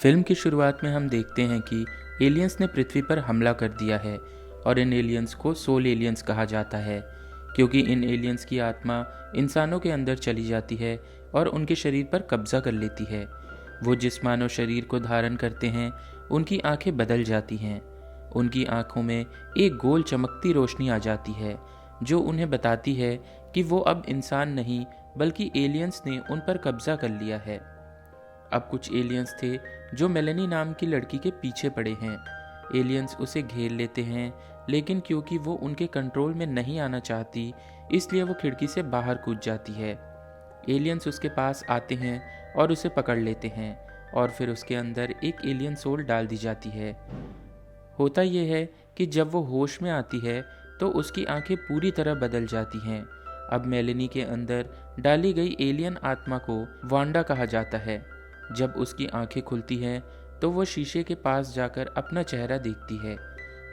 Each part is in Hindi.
फिल्म की शुरुआत में हम देखते हैं कि एलियंस ने पृथ्वी पर हमला कर दिया है और इन एलियंस को सोल एलियंस कहा जाता है क्योंकि इन एलियंस की आत्मा इंसानों के अंदर चली जाती है और उनके शरीर पर कब्जा कर लेती है। वो जिस मानव शरीर को धारण करते हैं उनकी आंखें बदल जाती हैं। उनकी आंखों में एक गोल चमकती रोशनी आ जाती है जो उन्हें बताती है कि वो अब इंसान नहीं बल्कि एलियंस ने उन पर कब्जा कर लिया है। अब कुछ एलियंस थे जो मेलेनी नाम की लड़की के पीछे पड़े हैं। एलियंस उसे घेर लेते हैं, लेकिन क्योंकि वो उनके कंट्रोल में नहीं आना चाहती इसलिए वो खिड़की से बाहर कूद जाती है। एलियंस उसके पास आते हैं और उसे पकड़ लेते हैं और फिर उसके अंदर एक एलियन सोल डाल दी जाती है। होता यह है कि जब वो होश में आती है तो उसकी आंखें पूरी तरह बदल जाती हैं। अब मेलेनी के अंदर डाली गई एलियन आत्मा को वांडा कहा जाता है। जब उसकी आंखें खुलती हैं तो वो शीशे के पास जाकर अपना चेहरा देखती है।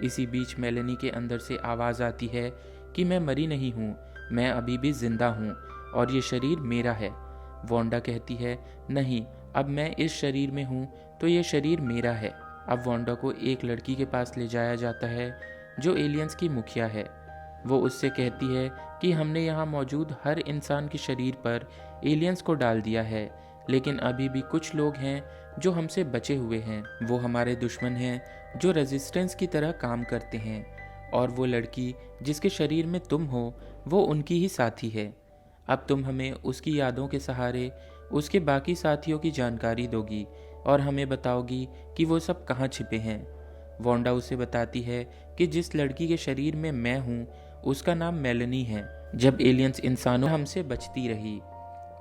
इसी बीच मेलेनी के अंदर से आवाज़ आती है कि मैं मरी नहीं हूँ, मैं अभी भी जिंदा हूँ और ये शरीर मेरा है। वांडा कहती है, नहीं, अब मैं इस शरीर में हूँ तो ये शरीर मेरा है। अब वांडा को एक लड़की के पास ले जाया जाता है जो एलियंस की मुखिया है। वो उससे कहती है कि हमने यहाँ मौजूद हर इंसान के शरीर पर एलियंस को डाल दिया है, लेकिन अभी भी कुछ लोग हैं जो हमसे बचे हुए हैं। वो हमारे दुश्मन हैं जो रेजिस्टेंस की तरह काम करते हैं और वो लड़की जिसके शरीर में तुम हो वो उनकी ही साथी है। अब तुम हमें उसकी यादों के सहारे उसके बाकी साथियों की जानकारी दोगी और हमें बताओगी कि वो सब कहाँ छिपे हैं। वांडा उसे बताती है कि जिस लड़की के शरीर में मैं हूँ उसका नाम मेलेनी है। जब एलियंस इंसानों हमसे बचती रही।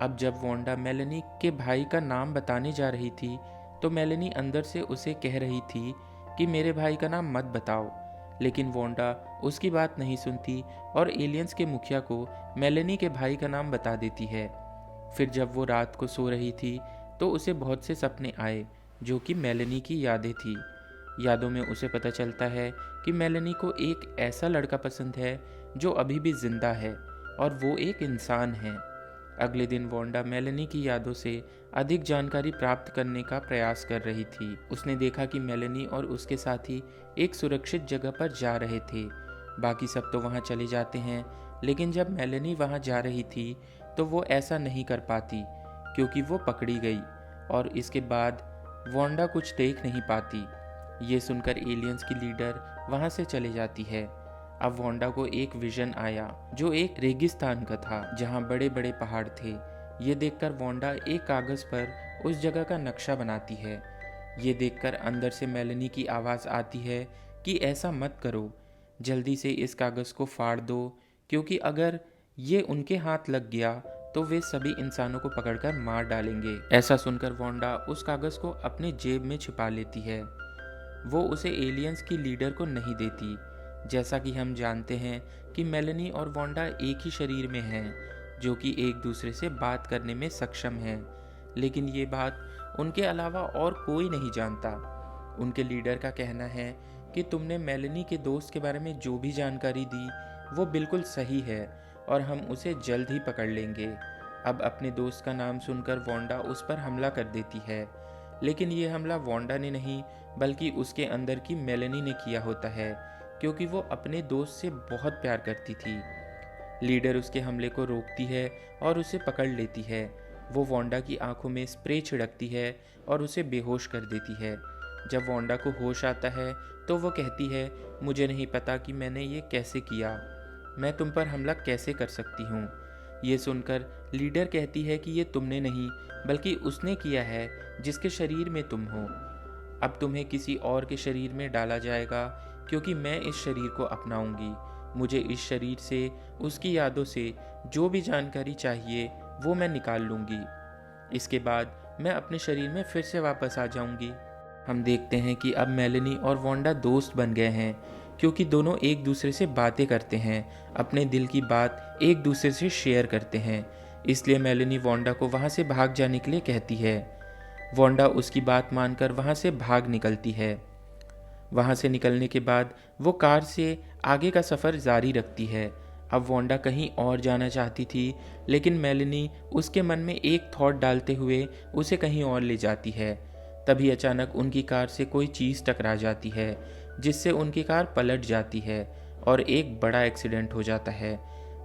अब जब वांडा मेलेनी के भाई का नाम बताने जा रही थी तो मेलेनी अंदर से उसे कह रही थी कि मेरे भाई का नाम मत बताओ, लेकिन वांडा उसकी बात नहीं सुनती और एलियंस के मुखिया को मेलेनी के भाई का नाम बता देती है। फिर जब वो रात को सो रही थी तो उसे बहुत से सपने आए जो कि मेलेनी की यादें थी। यादों में उसे पता चलता है कि मेलेनी को एक ऐसा लड़का पसंद है जो अभी भी जिंदा है और वो एक इंसान है। अगले दिन वांडा मेलेनी की यादों से अधिक जानकारी प्राप्त करने का प्रयास कर रही थी। उसने देखा कि मेलेनी और उसके साथी एक सुरक्षित जगह पर जा रहे थे। बाकी सब तो वहां चले जाते हैं, लेकिन जब मेलेनी वहां जा रही थी तो वो ऐसा नहीं कर पाती क्योंकि वो पकड़ी गई और इसके बाद वांडा कुछ देख नहीं पाती। ये सुनकर एलियंस की लीडर वहां से चले जाती है। अब वांडा को एक विजन आया जो एक रेगिस्तान का था जहां बड़े बड़े पहाड़ थे। ये देखकर वांडा एक कागज पर उस जगह का नक्शा बनाती है। ये देखकर अंदर से मेलेनी की आवाज़ आती है कि ऐसा मत करो, जल्दी से इस कागज को फाड़ दो, क्योंकि अगर ये उनके हाथ लग गया तो वे सभी इंसानों को पकड़कर मार डालेंगे। ऐसा सुनकर वांडा उस कागज को अपने जेब में छिपा लेती है। वो उसे एलियंस की लीडर को नहीं देती। जैसा कि हम जानते हैं कि मेलेनी और वांडा एक ही शरीर में हैं जो कि एक दूसरे से बात करने में सक्षम हैं, लेकिन ये बात उनके अलावा और कोई नहीं जानता। उनके लीडर का कहना है कि तुमने मेलेनी के दोस्त के बारे में जो भी जानकारी दी वो बिल्कुल सही है और हम उसे जल्द ही पकड़ लेंगे। अब अपने दोस्त का नाम सुनकर वांडा उस पर हमला कर देती है, लेकिन ये हमला वांडा ने नहीं बल्कि उसके अंदर की मेलेनी ने किया होता है, क्योंकि वो अपने दोस्त से बहुत प्यार करती थी। लीडर उसके हमले को रोकती है और उसे पकड़ लेती है। वो वांडा की आंखों में स्प्रे छिड़कती है और उसे बेहोश कर देती है। जब वांडा को होश आता है तो वो कहती है, मुझे नहीं पता कि मैंने ये कैसे किया, मैं तुम पर हमला कैसे कर सकती हूँ। ये सुनकर लीडर कहती है कि ये तुमने नहीं बल्कि उसने किया है जिसके शरीर में तुम हो। अब तुम्हें किसी और के शरीर में डाला जाएगा क्योंकि मैं इस शरीर को अपनाऊंगी। मुझे इस शरीर से, उसकी यादों से जो भी जानकारी चाहिए वो मैं निकाल लूंगी। इसके बाद मैं अपने शरीर में फिर से वापस आ जाऊंगी। हम देखते हैं कि अब मेलेनी और वांडा दोस्त बन गए हैं क्योंकि दोनों एक दूसरे से बातें करते हैं, अपने दिल की बात एक दूसरे से शेयर करते हैं। इसलिए मेलेनी वांडा को वहाँ से भाग जाने के लिए कहती है। वांडा उसकी बात मानकर वहाँ से भाग निकलती है। वहाँ से निकलने के बाद वो कार से आगे का सफ़र जारी रखती है। अब वांडा कहीं और जाना चाहती थी, लेकिन मेलेनी उसके मन में एक थॉट डालते हुए उसे कहीं और ले जाती है। तभी अचानक उनकी कार से कोई चीज़ टकरा जाती है, जिससे उनकी कार पलट जाती है और एक बड़ा एक्सीडेंट हो जाता है।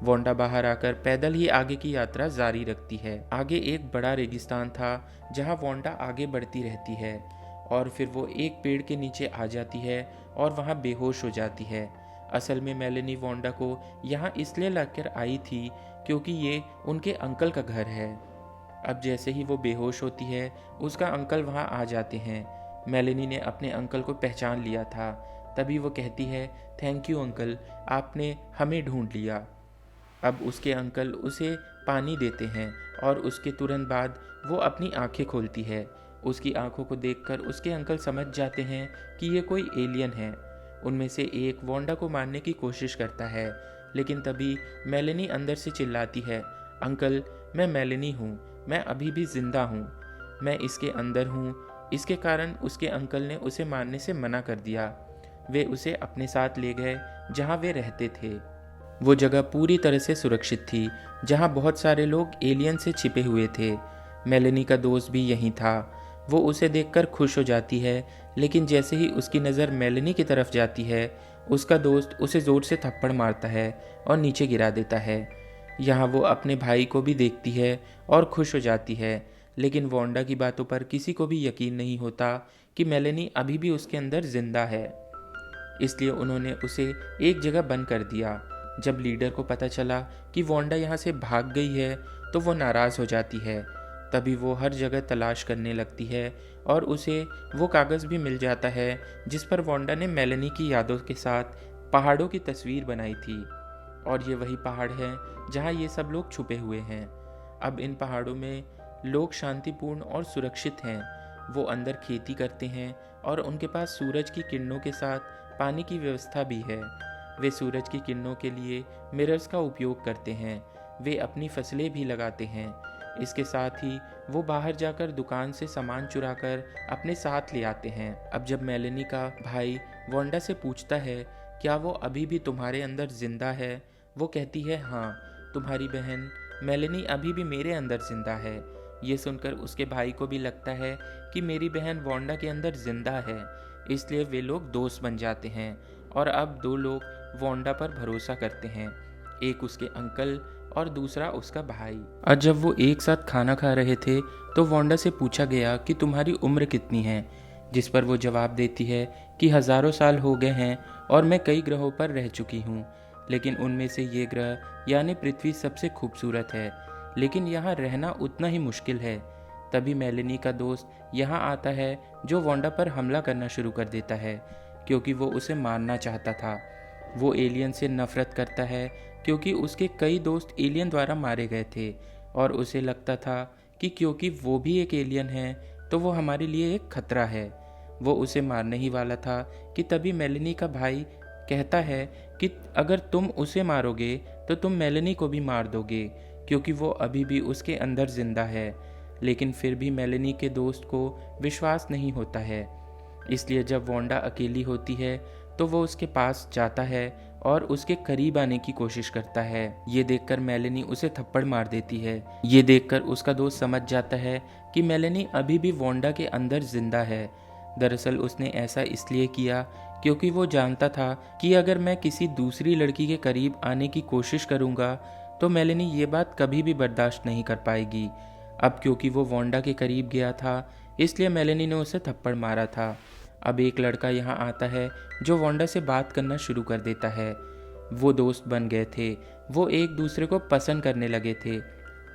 वोंडा बाहर आकर पैदल ही आगे की यात्रा जारी रखती है। आगे एक बड़ा रेगिस्तान था जहां वोंडा आगे बढ़ती रहती है और फिर वो एक पेड़ के नीचे आ जाती है और वहां बेहोश हो जाती है। असल में मेलेनी वोंडा को यहाँ इसलिए लाकर आई थी क्योंकि ये उनके अंकल का घर है। अब जैसे ही वो बेहोश होती है, उसका अंकल वहाँ आ जाते हैं। मेलेनी ने अपने अंकल को पहचान लिया था। तभी वो कहती है, थैंक यू अंकल, आपने हमें ढूंढ लिया। अब उसके अंकल उसे पानी देते हैं और उसके तुरंत बाद वो अपनी आंखें खोलती है। उसकी आंखों को देखकर उसके अंकल समझ जाते हैं कि ये कोई एलियन है। उनमें से एक वोंडा को मारने की कोशिश करता है, लेकिन तभी मेलेनी अंदर से चिल्लाती है, अंकल मैं मेलेनी हूँ, मैं अभी भी जिंदा हूँ, मैं इसके अंदर हूँ। इसके कारण उसके अंकल ने उसे मारने से मना कर दिया। वे उसे अपने साथ ले गए जहाँ वे रहते थे। वो जगह पूरी तरह से सुरक्षित थी, जहाँ बहुत सारे लोग एलियन से छिपे हुए थे। मेलेनी का दोस्त भी यहीं था। वो उसे देखकर खुश हो जाती है, लेकिन जैसे ही उसकी नज़र मेलेनी की तरफ जाती है, उसका दोस्त उसे ज़ोर से थप्पड़ मारता है और नीचे गिरा देता है। यहाँ वो अपने भाई को भी देखती है और खुश हो जाती है, लेकिन वोंडा की बातों पर किसी को भी यकीन नहीं होता कि मेलेनी अभी भी उसके अंदर जिंदा है। इसलिए उन्होंने उसे एक जगह बंद कर दिया। जब लीडर को पता चला कि वोंडा यहाँ से भाग गई है, तो वो नाराज़ हो जाती है। तभी वो हर जगह तलाश करने लगती है और उसे वो कागज़ भी मिल जाता है जिस पर वोंडा ने मेलेनी की यादों के साथ पहाड़ों की तस्वीर बनाई थी। और ये वही पहाड़ है जहाँ ये सब लोग छुपे हुए हैं। अब इन पहाड़ों में लोग शांतिपूर्ण और सुरक्षित हैं। वो अंदर खेती करते हैं और उनके पास सूरज की किरणों के साथ पानी की व्यवस्था भी है। वे सूरज की किरणों के लिए मिरर्स का उपयोग करते हैं। वे अपनी फसलें भी लगाते हैं। इसके साथ ही वो बाहर जाकर दुकान से सामान चुराकर अपने साथ ले आते हैं। अब जब मेलेनी का भाई वोंडा से पूछता है, क्या वो अभी भी तुम्हारे अंदर जिंदा है? वो कहती है, हाँ, तुम्हारी बहन मेलेनी अभी भी मेरे अंदर जिंदा है। ये सुनकर उसके भाई को भी लगता है कि मेरी बहन वोंडा के अंदर जिंदा है। इसलिए वे लोग दोस्त बन जाते हैं और अब दो लोग वोंडा पर भरोसा करते हैं, एक उसके अंकल और दूसरा उसका भाई। और जब वो एक साथ खाना खा रहे थे तो वोंडा से पूछा गया कि तुम्हारी उम्र कितनी है, जिस पर वो जवाब देती है कि हज़ारों साल हो गए हैं और मैं कई ग्रहों पर रह चुकी हूँ, लेकिन उनमें से ये ग्रह यानी पृथ्वी सबसे खूबसूरत है, लेकिन यहाँ रहना उतना ही मुश्किल है। तभी मेलेनी का दोस्त यहाँ आता है जो वोंडा पर हमला करना शुरू कर देता है, क्योंकि वो उसे मारना चाहता था। वो एलियन से नफरत करता है क्योंकि उसके कई दोस्त एलियन द्वारा मारे गए थे और उसे लगता था कि क्योंकि वो भी एक एलियन है तो वो हमारे लिए एक खतरा है। वो उसे मारने ही वाला था कि तभी मेलेनी का भाई कहता है कि अगर तुम उसे मारोगे तो तुम मेलेनी को भी मार दोगे, क्योंकि वो अभी भी उसके अंदर जिंदा है। लेकिन फिर भी मेलेनी के दोस्त को विश्वास नहीं होता है। इसलिए जब वोंडा अकेली होती है तो वो उसके पास जाता है और उसके करीब आने की कोशिश करता है। ये देखकर मेलेनी उसे थप्पड़ मार देती है। ये देखकर उसका दोस्त समझ जाता है कि मेलेनी अभी भी वोंडा के अंदर जिंदा है। दरअसल उसने ऐसा इसलिए किया क्योंकि वो जानता था कि अगर मैं किसी दूसरी लड़की के करीब आने की कोशिश करूँगा तो मेलेनी ये बात कभी भी बर्दाश्त नहीं कर पाएगी। अब क्योंकि वो वोंडा के करीब गया था, इसलिए मेलेनी ने उसे थप्पड़ मारा था। अब एक लड़का यहाँ आता है जो वोंडा से बात करना शुरू कर देता है। वो दोस्त बन गए थे, वो एक दूसरे को पसंद करने लगे थे।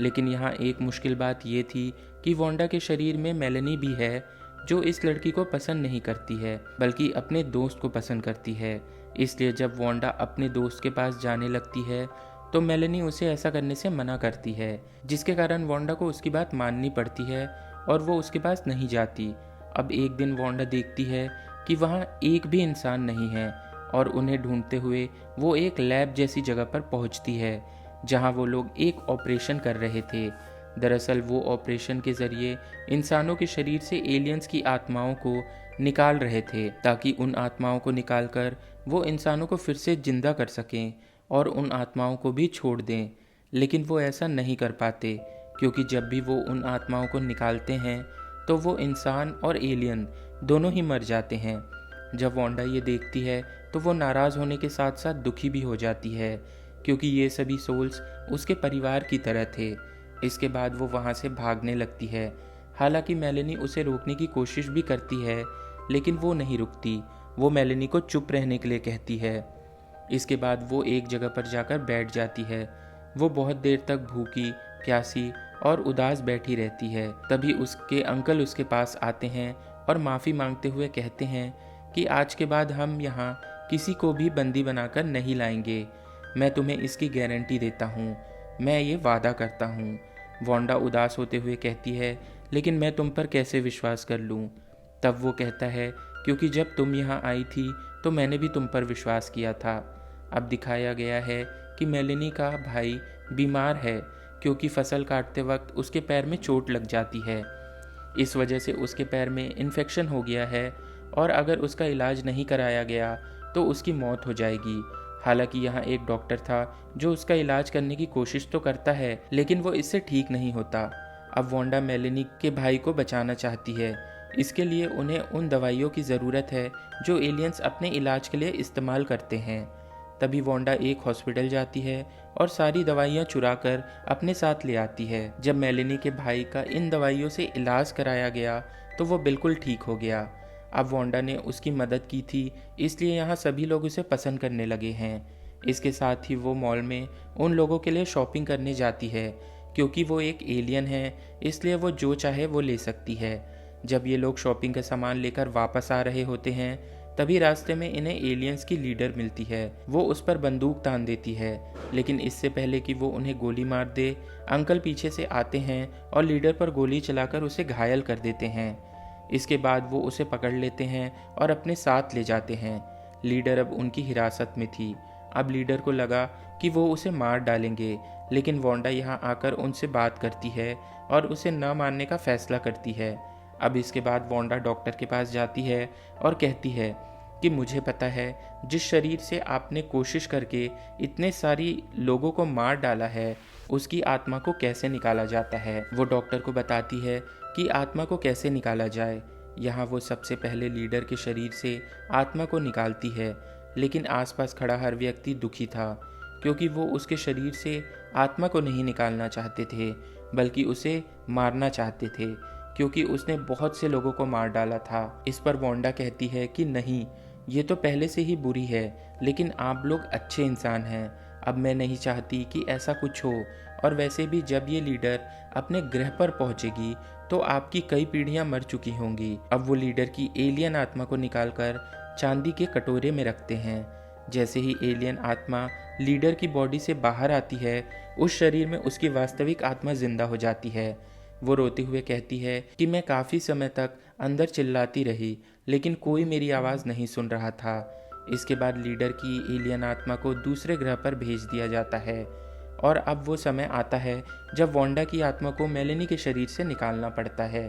लेकिन यहाँ एक मुश्किल बात ये थी कि वोंडा के शरीर में मेलेनी भी है जो इस लड़की को पसंद नहीं करती है, बल्कि अपने दोस्त को पसंद करती है। इसलिए जब वोंडा अपने दोस्त के पास जाने लगती है तो मेलेनी उसे ऐसा करने से मना करती है, जिसके कारण वोंडा को उसकी बात माननी पड़ती है और वो उसके पास नहीं जाती। अब एक दिन वोंडा देखती है कि वहाँ एक भी इंसान नहीं है और उन्हें ढूंढते हुए वो एक लैब जैसी जगह पर पहुँचती है जहाँ वो लोग एक ऑपरेशन कर रहे थे। दरअसल वो ऑपरेशन के ज़रिए इंसानों के शरीर से एलियंस की आत्माओं को निकाल रहे थे, ताकि उन आत्माओं को निकालकर वो इंसानों को फिर से जिंदा कर सकें और उन आत्माओं को भी छोड़ दें। लेकिन वो ऐसा नहीं कर पाते, क्योंकि जब भी वो उन आत्माओं को निकालते हैं तो वो इंसान और एलियन दोनों ही मर जाते हैं। जब वांडा ये देखती है तो वो नाराज़ होने के साथ साथ दुखी भी हो जाती है, क्योंकि ये सभी सोल्स उसके परिवार की तरह थे। इसके बाद वो वहाँ से भागने लगती है। हालांकि मेलेनी उसे रोकने की कोशिश भी करती है, लेकिन वो नहीं रुकती। वो मेलेनी को चुप रहने के लिए कहती है। इसके बाद वो एक जगह पर जाकर बैठ जाती है। वो बहुत देर तक भूखी, प्यासी और उदास बैठी रहती है। तभी उसके अंकल उसके पास आते हैं और माफ़ी मांगते हुए कहते हैं कि आज के बाद हम यहाँ किसी को भी बंदी बनाकर नहीं लाएंगे। मैं तुम्हें इसकी गारंटी देता हूँ, मैं ये वादा करता हूँ। वांडा उदास होते हुए कहती है, लेकिन मैं तुम पर कैसे विश्वास कर लूँ? तब वो कहता है, क्योंकि जब तुम यहाँ आई थी तो मैंने भी तुम पर विश्वास किया था। अब दिखाया गया है कि मेलेनी का भाई बीमार है, क्योंकि फसल काटते वक्त उसके पैर में चोट लग जाती है। इस वजह से उसके पैर में इन्फेक्शन हो गया है और अगर उसका इलाज नहीं कराया गया तो उसकी मौत हो जाएगी। हालांकि यहाँ एक डॉक्टर था जो उसका इलाज करने की कोशिश तो करता है, लेकिन वो इससे ठीक नहीं होता। अब वांडा मेलेनी के भाई को बचाना चाहती है। इसके लिए उन्हें उन दवाइयों की ज़रूरत है जो एलियंस अपने इलाज के लिए इस्तेमाल करते हैं। तभी वांडा एक हॉस्पिटल जाती है और सारी दवाइयाँ चुरा कर अपने साथ ले आती है। जब मेलेनी के भाई का इन दवाइयों से इलाज कराया गया तो वो बिल्कुल ठीक हो गया। अब वांडा ने उसकी मदद की थी, इसलिए यहाँ सभी लोग उसे पसंद करने लगे हैं। इसके साथ ही वो मॉल में उन लोगों के लिए शॉपिंग करने जाती है, क्योंकि वो एक एलियन है, इसलिए वो जो चाहे वो ले सकती है। जब ये लोग शॉपिंग का सामान लेकर वापस आ रहे होते हैं, तभी रास्ते में इन्हें एलियंस की लीडर मिलती है। वो उस पर बंदूक तान देती है, लेकिन इससे पहले कि वो उन्हें गोली मार दे, अंकल पीछे से आते हैं और लीडर पर गोली चलाकर उसे घायल कर देते हैं। इसके बाद वो उसे पकड़ लेते हैं और अपने साथ ले जाते हैं। लीडर अब उनकी हिरासत में थी। अब लीडर को लगा कि वो उसे मार डालेंगे, लेकिन वांडा यहाँ आकर उनसे बात करती है और उसे न मारने का फैसला करती है। अब इसके बाद वांडा डॉक्टर के पास जाती है और कहती है कि मुझे पता है जिस शरीर से आपने कोशिश करके इतने सारी लोगों को मार डाला है, उसकी आत्मा को कैसे निकाला जाता है। वो डॉक्टर को बताती है कि आत्मा को कैसे निकाला जाए। यहाँ वो सबसे पहले लीडर के शरीर से आत्मा को निकालती है, लेकिन आसपास खड़ा हर व्यक्ति दुखी था, क्योंकि वो उसके शरीर से आत्मा को नहीं निकालना चाहते थे, बल्कि उसे मारना चाहते थे, क्योंकि उसने बहुत से लोगों को मार डाला था। इस पर वांडा कहती है कि नहीं, ये तो पहले से ही बुरी है, लेकिन आप लोग अच्छे इंसान हैं। अब मैं नहीं चाहती कि ऐसा कुछ हो, और वैसे भी जब ये लीडर अपने ग्रह पर पहुंचेगी तो आपकी कई पीढ़ियां मर चुकी होंगी। अब वो लीडर की एलियन आत्मा को निकालकर चांदी के कटोरे में रखते हैं। जैसे ही एलियन आत्मा लीडर की बॉडी से बाहर आती है, उस शरीर में उसकी वास्तविक आत्मा जिंदा हो जाती है। वो रोते हुए कहती है कि मैं काफ़ी समय तक अंदर चिल्लाती रही, लेकिन कोई मेरी आवाज़ नहीं सुन रहा था। इसके बाद लीडर की एलियन आत्मा को दूसरे ग्रह पर भेज दिया जाता है, और अब वो समय आता है जब वांडा की आत्मा को मेलेनी के शरीर से निकालना पड़ता है।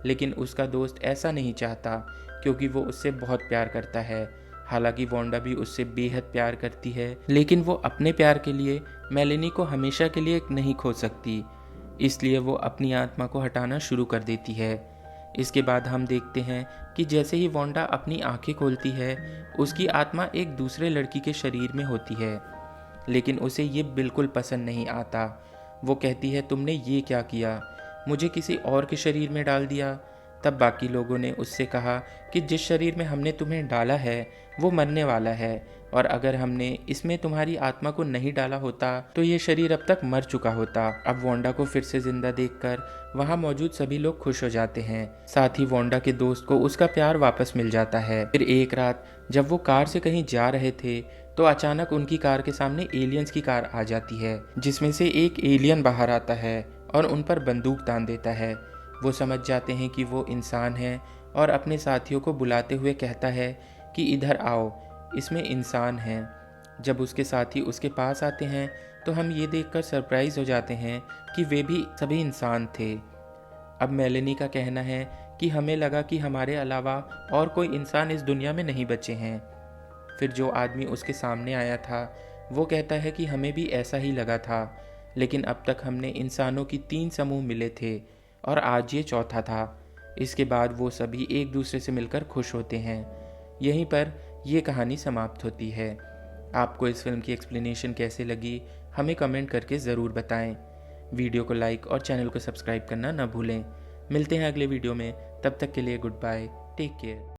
लेकिन उसका दोस्त ऐसा नहीं चाहता, क्योंकि वो उससे बहुत प्यार करता है। हालांकि वांडा भी उससे बेहद प्यार करती है, लेकिन वो अपने प्यार के लिए मेलेनी को हमेशा के लिए नहीं खो सकती, इसलिए वो अपनी आत्मा को हटाना शुरू कर देती है। इसके बाद हम देखते हैं कि जैसे ही वांडा अपनी आंखें खोलती है, उसकी आत्मा एक दूसरे लड़की के शरीर में होती है, लेकिन उसे ये बिल्कुल पसंद नहीं आता। वो कहती है, तुमने ये क्या किया, मुझे किसी और के शरीर में डाल दिया। तब बाकी लोगों ने उससे कहा कि जिस शरीर में हमने तुम्हें डाला है वो मरने वाला है, और अगर हमने इसमें तुम्हारी आत्मा को नहीं डाला होता तो ये शरीर अब तक मर चुका होता। अब वांडा को फिर से जिंदा देखकर वहाँ मौजूद सभी लोग खुश हो जाते हैं। साथ ही वांडा के दोस्त को उसका प्यार वापस मिल जाता है। फिर एक रात जब वो कार से कहीं जा रहे थे तो अचानक उनकी कार के सामने एलियंस की कार आ जाती है, जिसमें से एक एलियन बाहर आता है और उन पर बंदूक तान देता है। वो समझ जाते हैं कि वो इंसान है और अपने साथियों को बुलाते हुए कहता है कि इधर आओ, इसमें इंसान हैं। जब उसके साथी उसके पास आते हैं तो हम ये देखकर सरप्राइज हो जाते हैं कि वे भी सभी इंसान थे। अब मेलेनी का कहना है कि हमें लगा कि हमारे अलावा और कोई इंसान इस दुनिया में नहीं बचे हैं। फिर जो आदमी उसके सामने आया था वो कहता है कि हमें भी ऐसा ही लगा था, लेकिन अब तक हमने इंसानों की 3 समूह मिले थे और आज ये चौथा था। इसके बाद वो सभी एक दूसरे से मिलकर खुश होते हैं। यहीं पर ये कहानी समाप्त होती है। आपको इस फिल्म की एक्सप्लेनेशन कैसे लगी हमें कमेंट करके ज़रूर बताएं। वीडियो को लाइक और चैनल को सब्सक्राइब करना न भूलें। मिलते हैं अगले वीडियो में, तब तक के लिए गुड बाय, टेक केयर।